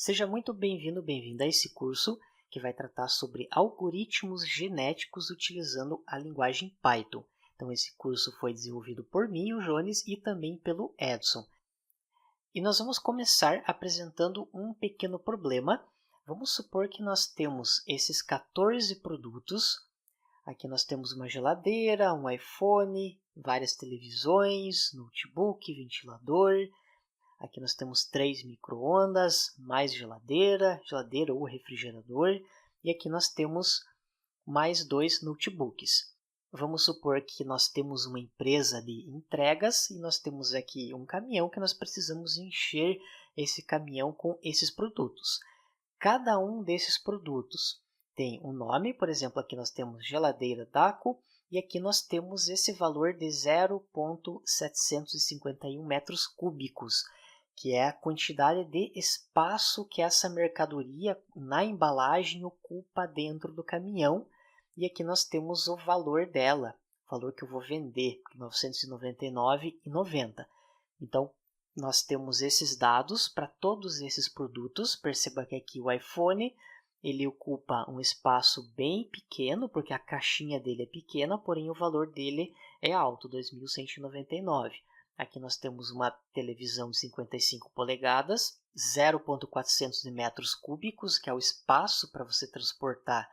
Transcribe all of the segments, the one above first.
Seja muito bem-vindo, bem-vinda a esse curso que vai tratar sobre algoritmos genéticos utilizando a linguagem Python. Então, esse curso foi desenvolvido por mim, o Jones, e também pelo Edson. E nós vamos começar apresentando um pequeno problema. Vamos supor que nós temos esses 14 produtos. Aqui nós temos uma geladeira, um iPhone, várias televisões, notebook, ventilador. Aqui nós temos 3 micro-ondas, mais geladeira ou refrigerador. E aqui nós temos mais 2 notebooks. Vamos supor que nós temos uma empresa de entregas e nós temos aqui um caminhão que nós precisamos encher esse caminhão com esses produtos. Cada um desses produtos tem um nome, por exemplo, aqui nós temos geladeira Daco e aqui nós temos esse valor de 0,751 metros cúbicos, que é a quantidade de espaço que essa mercadoria na embalagem ocupa dentro do caminhão. E aqui nós temos o valor dela, o valor que eu vou vender, R$ 999,90. Então, nós temos esses dados para todos esses produtos. Perceba que aqui o iPhone ele ocupa um espaço bem pequeno, porque a caixinha dele é pequena, porém o valor dele é alto, R$ 2.199. Aqui nós temos uma televisão de 55 polegadas, 0,400 metros cúbicos, que é o espaço para você transportar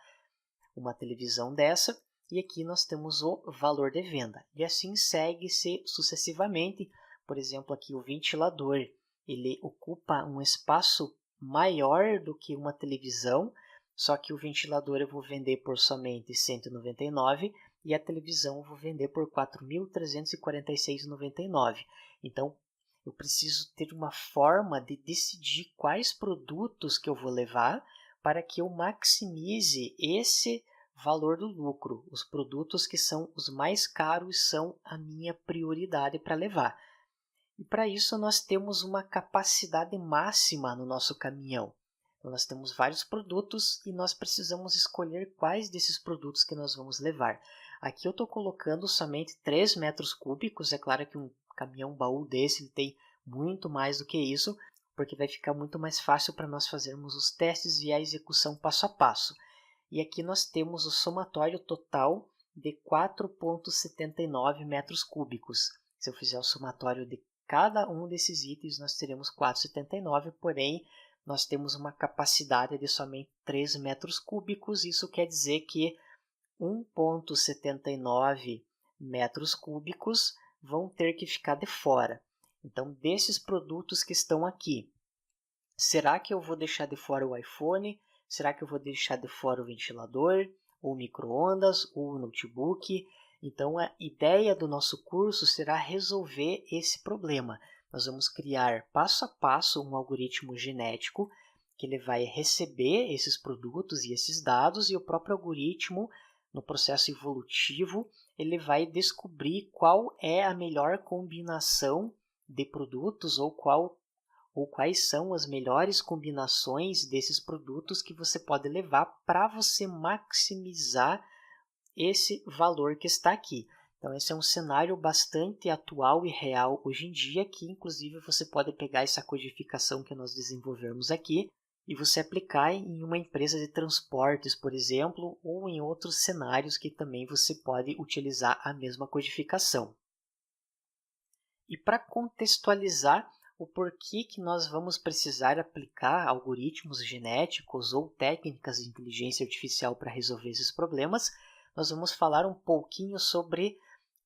uma televisão dessa, e aqui nós temos o valor de venda. E assim segue-se sucessivamente. Por exemplo, aqui o ventilador, ele ocupa um espaço maior do que uma televisão, só que o ventilador eu vou vender por somente R$ 199 e a televisão eu vou vender por R$ 4.346,99. Então, eu preciso ter uma forma de decidir quais produtos que eu vou levar para que eu maximize esse valor do lucro. Os produtos que são os mais caros são a minha prioridade para levar. E para isso nós temos uma capacidade máxima no nosso caminhão. Então, nós temos vários produtos e nós precisamos escolher quais desses produtos que nós vamos levar. Aqui eu estou colocando somente 3 metros cúbicos. É claro que um caminhão baú desse ele tem muito mais do que isso, porque vai ficar muito mais fácil para nós fazermos os testes e a execução passo a passo. E aqui nós temos o somatório total de 4,79 metros cúbicos. Se eu fizer o somatório de cada um desses itens, nós teremos 4,79, porém, nós temos uma capacidade de somente 3 metros cúbicos. Isso quer dizer que 1,79 metros cúbicos vão ter que ficar de fora. Então, desses produtos que estão aqui, será que eu vou deixar de fora o iPhone? Será que eu vou deixar de fora o ventilador, ou micro-ondas, ou o notebook? Então, a ideia do nosso curso será resolver esse problema. Nós vamos criar passo a passo um algoritmo genético que ele vai receber esses produtos e esses dados, e o próprio algoritmo, no processo evolutivo, ele vai descobrir qual é a melhor combinação de produtos ou quais são as melhores combinações desses produtos que você pode levar para você maximizar esse valor que está aqui. Então, esse é um cenário bastante atual e real hoje em dia, que inclusive você pode pegar essa codificação que nós desenvolvemos aqui e você aplicar em uma empresa de transportes, por exemplo, ou em outros cenários que também você pode utilizar a mesma codificação. E para contextualizar o porquê que nós vamos precisar aplicar algoritmos genéticos ou técnicas de inteligência artificial para resolver esses problemas, nós vamos falar um pouquinho sobre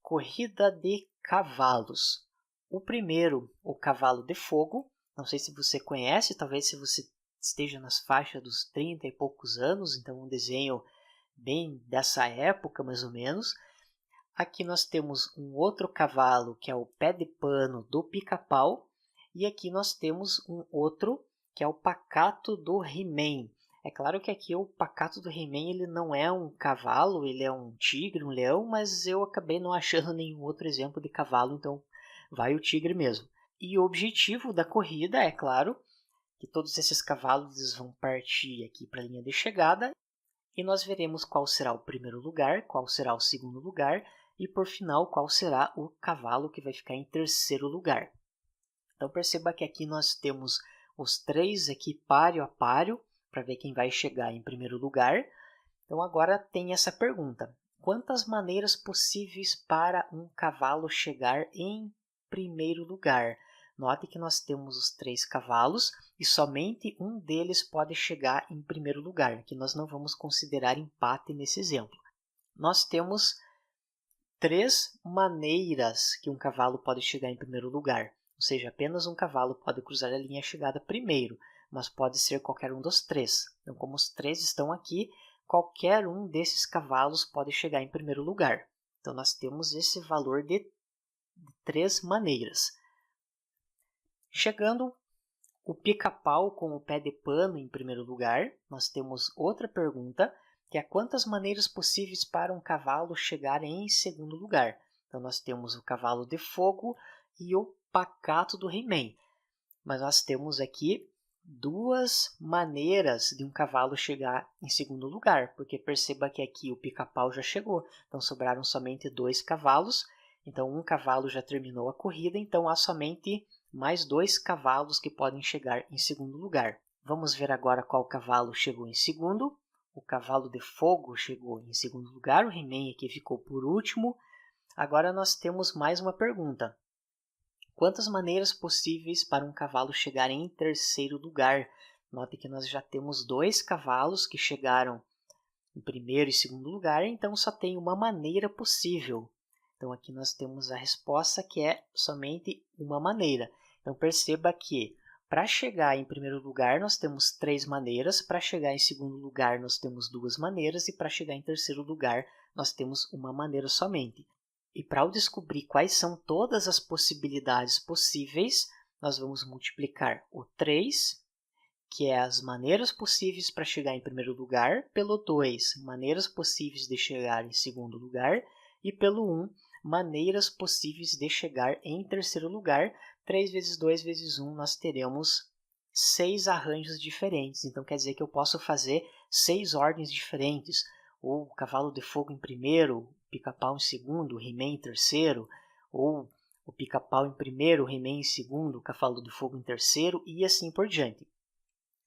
corrida de cavalos. O primeiro, o cavalo de fogo. Não sei se você conhece, talvez se você esteja nas faixas dos 30 e poucos anos, então um desenho bem dessa época mais ou menos. Aqui nós temos um outro cavalo que é o pé de pano do pica-pau. E aqui nós temos um outro que é o pacato do He-Man. É claro que aqui o pacato do He-Man ele não é um cavalo, ele é um tigre, um leão, mas eu acabei não achando nenhum outro exemplo de cavalo, então vai o tigre mesmo. E o objetivo da corrida é, claro, que todos esses cavalos vão partir aqui para a linha de chegada e nós veremos qual será o primeiro lugar, qual será o segundo lugar e, por final, qual será o cavalo que vai ficar em terceiro lugar. Então perceba que aqui nós temos os 3 aqui páreo a páreo, para ver quem vai chegar em primeiro lugar. Então, agora tem essa pergunta. Quantas maneiras possíveis para um cavalo chegar em primeiro lugar? Note que nós temos os 3 cavalos e somente um deles pode chegar em primeiro lugar, que nós não vamos considerar empate nesse exemplo. Nós temos 3 maneiras que um cavalo pode chegar em primeiro lugar. Ou seja, apenas um cavalo pode cruzar a linha de chegada primeiro, mas pode ser qualquer um dos 3. Então, como os 3 estão aqui, qualquer um desses cavalos pode chegar em primeiro lugar. Então, nós temos esse valor de 3 maneiras. Chegando o pica-pau com o pé de pano em primeiro lugar, nós temos outra pergunta, que é quantas maneiras possíveis para um cavalo chegar em segundo lugar. Então, nós temos o cavalo de fogo e o pacato do He-Man. Mas nós temos aqui 2 maneiras de um cavalo chegar em segundo lugar, porque perceba que aqui o pica-pau já chegou, então sobraram somente 2 cavalos, então um cavalo já terminou a corrida, então há somente mais 2 cavalos que podem chegar em segundo lugar. Vamos ver agora qual cavalo chegou em segundo. O cavalo de fogo chegou em segundo lugar, o He-Man aqui ficou por último. Agora nós temos mais uma pergunta. Quantas maneiras possíveis para um cavalo chegar em terceiro lugar? Note que nós já temos 2 cavalos que chegaram em primeiro e segundo lugar, então só tem uma maneira possível. Então aqui nós temos a resposta que é somente uma maneira. Então perceba que para chegar em primeiro lugar nós temos 3 maneiras, para chegar em segundo lugar nós temos 2 maneiras e para chegar em terceiro lugar nós temos uma maneira somente. E para descobrir quais são todas as possibilidades possíveis, nós vamos multiplicar o 3, que é as maneiras possíveis para chegar em primeiro lugar, pelo 2, maneiras possíveis de chegar em segundo lugar, e pelo 1, maneiras possíveis de chegar em terceiro lugar. 3 vezes 2 vezes 1, nós teremos 6 arranjos diferentes. Então, quer dizer que eu posso fazer 6 ordens diferentes. Ou o cavalo de fogo em primeiro, o pica-pau em segundo, o He-Man em terceiro. Ou o pica-pau em primeiro, o He-Man em segundo, o cavalo de fogo em terceiro, e assim por diante.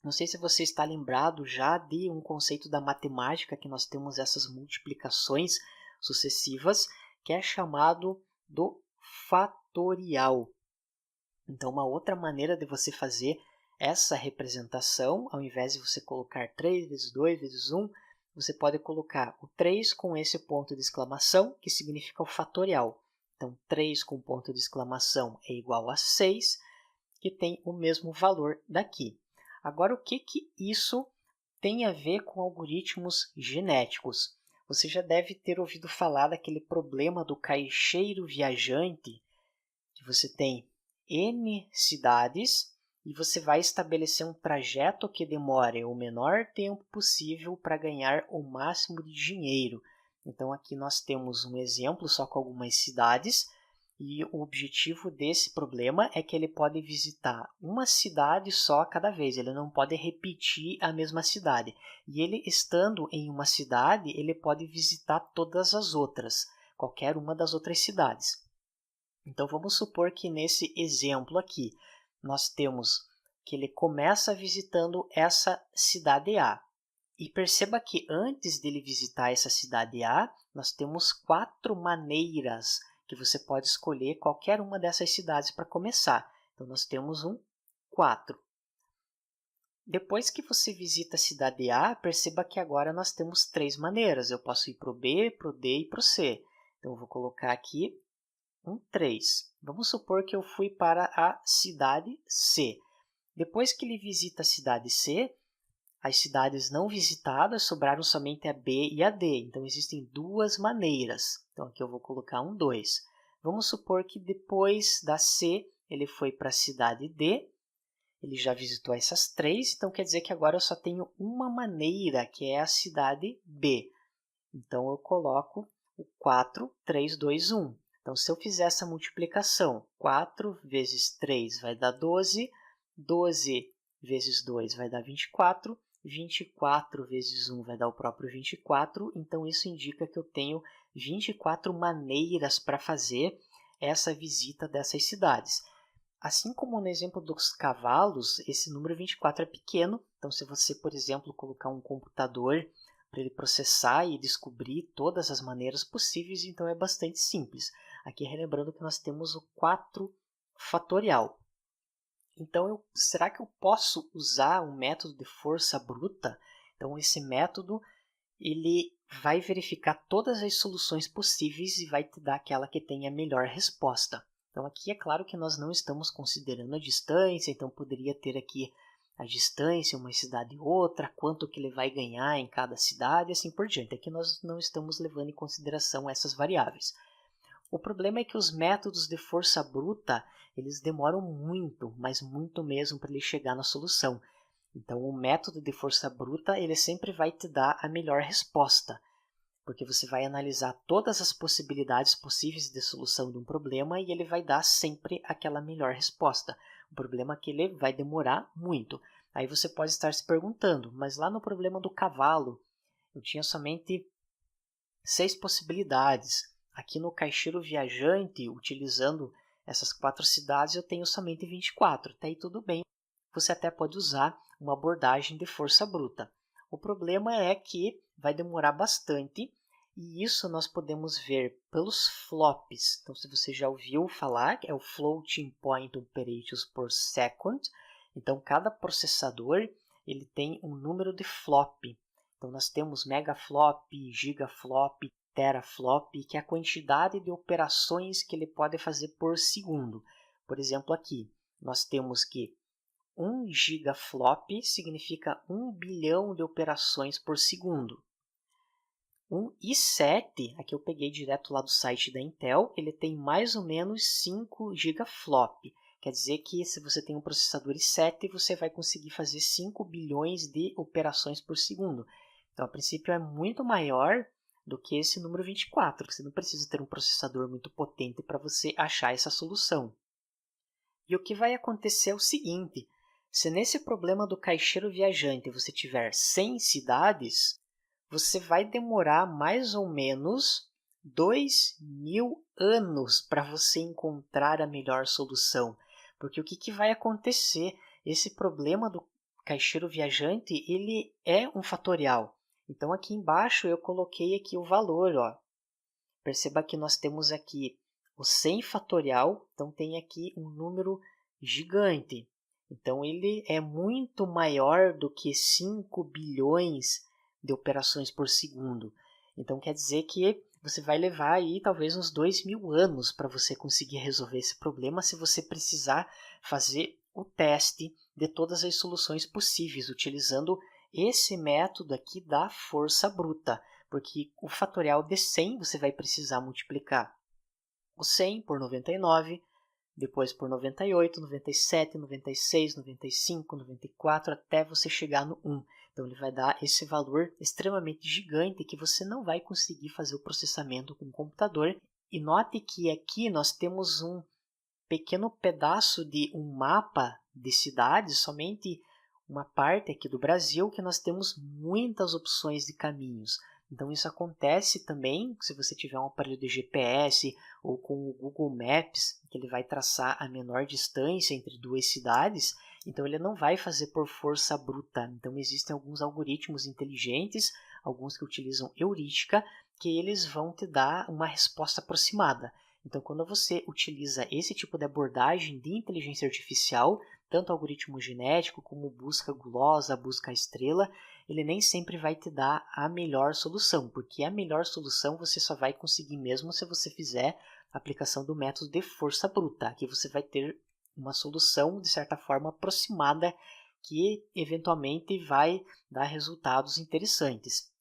Não sei se você está lembrado já de um conceito da matemática, que nós temos essas multiplicações sucessivas, que é chamado do fatorial. Então, uma outra maneira de você fazer essa representação, ao invés de você colocar 3 vezes 2 vezes 1, você pode colocar o 3 com esse ponto de exclamação, que significa o fatorial. Então, 3 com ponto de exclamação é igual a 6, que tem o mesmo valor daqui. Agora, o que isso tem a ver com algoritmos genéticos? Você já deve ter ouvido falar daquele problema do caixeiro viajante, que você tem N cidades e você vai estabelecer um trajeto que demore o menor tempo possível para ganhar o máximo de dinheiro. Então, aqui nós temos um exemplo só com algumas cidades, e o objetivo desse problema é que ele pode visitar uma cidade só a cada vez, ele não pode repetir a mesma cidade. E ele, estando em uma cidade, ele pode visitar todas as outras, qualquer uma das outras cidades. Então, vamos supor que nesse exemplo aqui, nós temos que ele começa visitando essa cidade A. E perceba que antes dele visitar essa cidade A, nós temos 4 maneiras que você pode escolher qualquer uma dessas cidades para começar. Então, nós temos 4. Depois que você visita a cidade A, perceba que agora nós temos 3 maneiras. Eu posso ir para o B, para o D e para o C. Então, eu vou colocar aqui 3. Vamos supor que eu fui para a cidade C. Depois que ele visita a cidade C, as cidades não visitadas sobraram somente a B e a D. Então, existem 2 maneiras. Então, aqui eu vou colocar 2. Vamos supor que depois da C, ele foi para a cidade D. Ele já visitou essas 3. Então, quer dizer que agora eu só tenho uma maneira, que é a cidade B. Então, eu coloco o 4, 3, 2, 1. Então, se eu fizer essa multiplicação, 4 vezes 3 vai dar 12. 12 vezes 2 vai dar 24. 24 vezes 1 vai dar o próprio 24, então isso indica que eu tenho 24 maneiras para fazer essa visita dessas cidades. Assim como no exemplo dos cavalos, esse número 24 é pequeno, então se você, por exemplo, colocar um computador para ele processar e descobrir todas as maneiras possíveis, então é bastante simples. Aqui relembrando que nós temos o 4 fatorial. Então, será que eu posso usar um método de força bruta? Então, esse método ele vai verificar todas as soluções possíveis e vai te dar aquela que tem a melhor resposta. Então, aqui é claro que nós não estamos considerando a distância, então poderia ter aqui a distância, uma cidade e outra, quanto que ele vai ganhar em cada cidade e assim por diante. Aqui nós não estamos levando em consideração essas variáveis. O problema é que os métodos de força bruta, eles demoram muito, mas muito mesmo para ele chegar na solução. Então, o método de força bruta, ele sempre vai te dar a melhor resposta, porque você vai analisar todas as possibilidades possíveis de solução de um problema e ele vai dar sempre aquela melhor resposta. O problema é que ele vai demorar muito. Aí você pode estar se perguntando, mas lá no problema do cavalo, eu tinha somente 6 possibilidades. Aqui no Caixeiro Viajante, utilizando essas 4 cidades, eu tenho somente 24. Até aí tudo bem. Você até pode usar uma abordagem de força bruta. O problema é que vai demorar bastante e isso nós podemos ver pelos flops. Então, se você já ouviu falar, é o Floating Point Operations per Second. Então, cada processador ele tem um número de flop. Então, nós temos megaflop, gigaflop, teraflop, que é a quantidade de operações que ele pode fazer por segundo. Por exemplo, aqui nós temos que 1 gigaflop significa 1 bilhão de operações por segundo. Um i7, aqui eu peguei direto lá do site da Intel, ele tem mais ou menos 5 gigaflop. Quer dizer que se você tem um processador i7, você vai conseguir fazer 5 bilhões de operações por segundo. Então, a princípio, é muito maior do que esse número 24. Você não precisa ter um processador muito potente para você achar essa solução. E o que vai acontecer é o seguinte: se nesse problema do caixeiro viajante você tiver 100 cidades, você vai demorar mais ou menos 2.000 anos para você encontrar a melhor solução. Porque o que vai acontecer? Esse problema do caixeiro viajante, ele é um fatorial. Então aqui embaixo eu coloquei aqui o valor. Ó. Perceba que nós temos aqui o 100 fatorial, então tem aqui um número gigante. Então ele é muito maior do que 5 bilhões de operações por segundo. Então quer dizer que você vai levar aí talvez uns 2.000 anos para você conseguir resolver esse problema se você precisar fazer o teste de todas as soluções possíveis utilizando esse método aqui da força bruta, porque o fatorial de 100 você vai precisar multiplicar o 100 por 99, depois por 98, 97, 96, 95, 94, até você chegar no 1. Então ele vai dar esse valor extremamente gigante que você não vai conseguir fazer o processamento com o computador. E note que aqui nós temos um pequeno pedaço de um mapa de cidades, somente uma parte aqui do Brasil, que nós temos muitas opções de caminhos. Então isso acontece também se você tiver um aparelho de GPS ou com o Google Maps, que ele vai traçar a menor distância entre duas cidades, então ele não vai fazer por força bruta. Então existem alguns algoritmos inteligentes, alguns que utilizam heurística, que eles vão te dar uma resposta aproximada. Então quando você utiliza esse tipo de abordagem de inteligência artificial, tanto algoritmo genético como busca gulosa, busca estrela, ele nem sempre vai te dar a melhor solução, porque a melhor solução você só vai conseguir mesmo se você fizer a aplicação do método de força bruta. Aqui você vai ter uma solução, de certa forma, aproximada, que eventualmente vai dar resultados interessantes.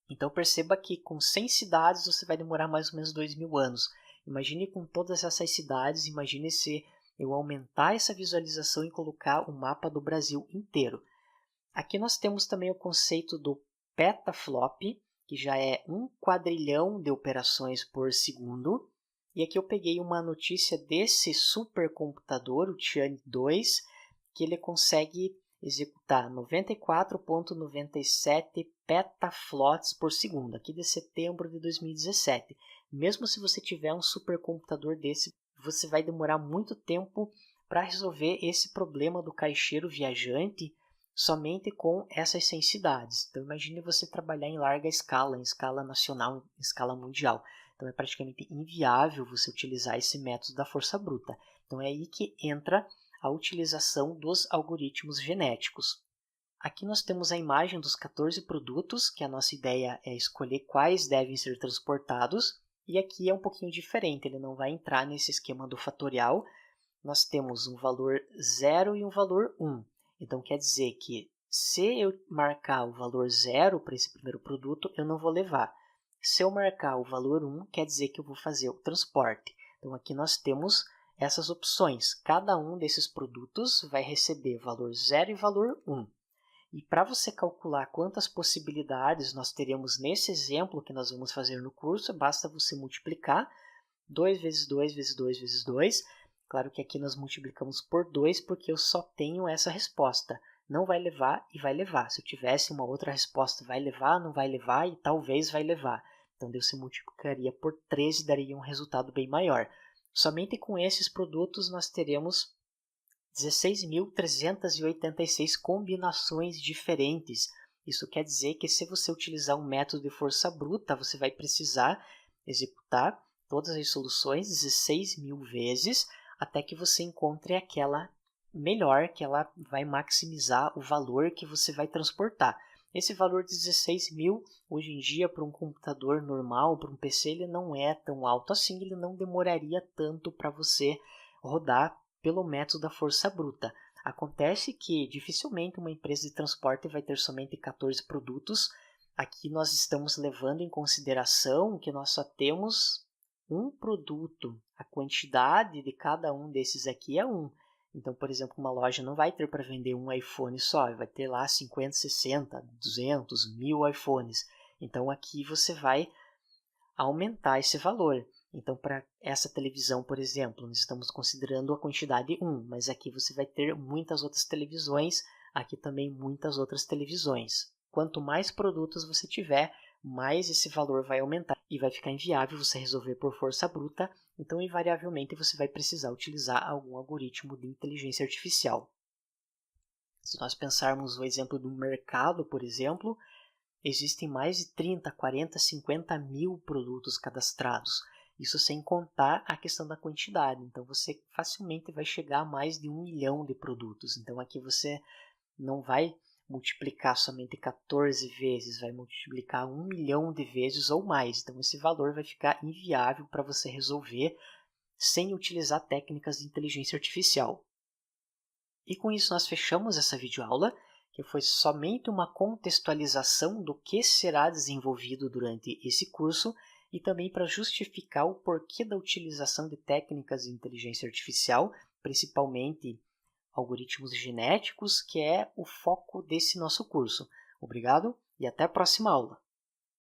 Então perceba que com 100 cidades você vai demorar mais ou menos 2.000 anos. Imagine com todas essas cidades, imagine se eu aumentar essa visualização e colocar o mapa do Brasil inteiro. Aqui nós temos também o conceito do petaflop, que já é 1 quadrilhão de operações por segundo. E aqui eu peguei uma notícia desse supercomputador, o Tian 2, que ele consegue executar 94,97 petaflops por segundo, aqui de setembro de 2017. Mesmo se você tiver um supercomputador desse, você vai demorar muito tempo para resolver esse problema do caixeiro viajante somente com essas sensidades. Então imagine você trabalhar em larga escala, em escala nacional, em escala mundial. Então é praticamente inviável você utilizar esse método da força bruta. Então é aí que entra a utilização dos algoritmos genéticos. Aqui nós temos a imagem dos 14 produtos, que a nossa ideia é escolher quais devem ser transportados, e aqui é um pouquinho diferente, ele não vai entrar nesse esquema do fatorial. Nós temos um valor 0 e um valor 1. Então quer dizer que se eu marcar o valor 0 para esse primeiro produto, eu não vou levar. Se eu marcar o valor 1, quer dizer que eu vou fazer o transporte. Então aqui nós temos essas opções. Cada um desses produtos vai receber valor 0 e valor 1. E para você calcular quantas possibilidades nós teremos nesse exemplo que nós vamos fazer no curso, basta você multiplicar 2 vezes 2 vezes 2 vezes 2. Claro que aqui nós multiplicamos por 2 porque eu só tenho essa resposta. Não vai levar e vai levar. Se eu tivesse uma outra resposta, vai levar, não vai levar e talvez vai levar. Então, você multiplicaria por 3 e daria um resultado bem maior. Somente com esses produtos nós teremos 16.386 combinações diferentes. Isso quer dizer que se você utilizar um método de força bruta, você vai precisar executar todas as soluções 16.000 vezes até que você encontre aquela melhor, que ela vai maximizar o valor que você vai transportar. Esse valor de 16.000, hoje em dia, para um computador normal, para um PC, ele não é tão alto assim, ele não demoraria tanto para você rodar pelo método da força bruta. Acontece que dificilmente uma empresa de transporte vai ter somente 14 produtos. Aqui nós estamos levando em consideração que nós só temos um produto. A quantidade de cada um desses aqui é 1. Então, por exemplo, uma loja não vai ter para vender um iPhone só, vai ter lá 50, 60, 200, 1000 iPhones. Então, aqui você vai aumentar esse valor. Então, para essa televisão, por exemplo, nós estamos considerando a quantidade 1, mas aqui você vai ter muitas outras televisões, aqui também muitas outras televisões. Quanto mais produtos você tiver, mais esse valor vai aumentar e vai ficar inviável você resolver por força bruta, então invariavelmente você vai precisar utilizar algum algoritmo de inteligência artificial. Se nós pensarmos o exemplo do mercado, por exemplo, existem mais de 30, 40, 50 mil produtos cadastrados. Isso sem contar a questão da quantidade. Então, você facilmente vai chegar a mais de 1 milhão de produtos. Então, aqui você não vai multiplicar somente 14 vezes, vai multiplicar 1 milhão de vezes ou mais. Então, esse valor vai ficar inviável para você resolver sem utilizar técnicas de inteligência artificial. E com isso nós fechamos essa videoaula, que foi somente uma contextualização do que será desenvolvido durante esse curso e também para justificar o porquê da utilização de técnicas de inteligência artificial, principalmente algoritmos genéticos, que é o foco desse nosso curso. Obrigado e até a próxima aula!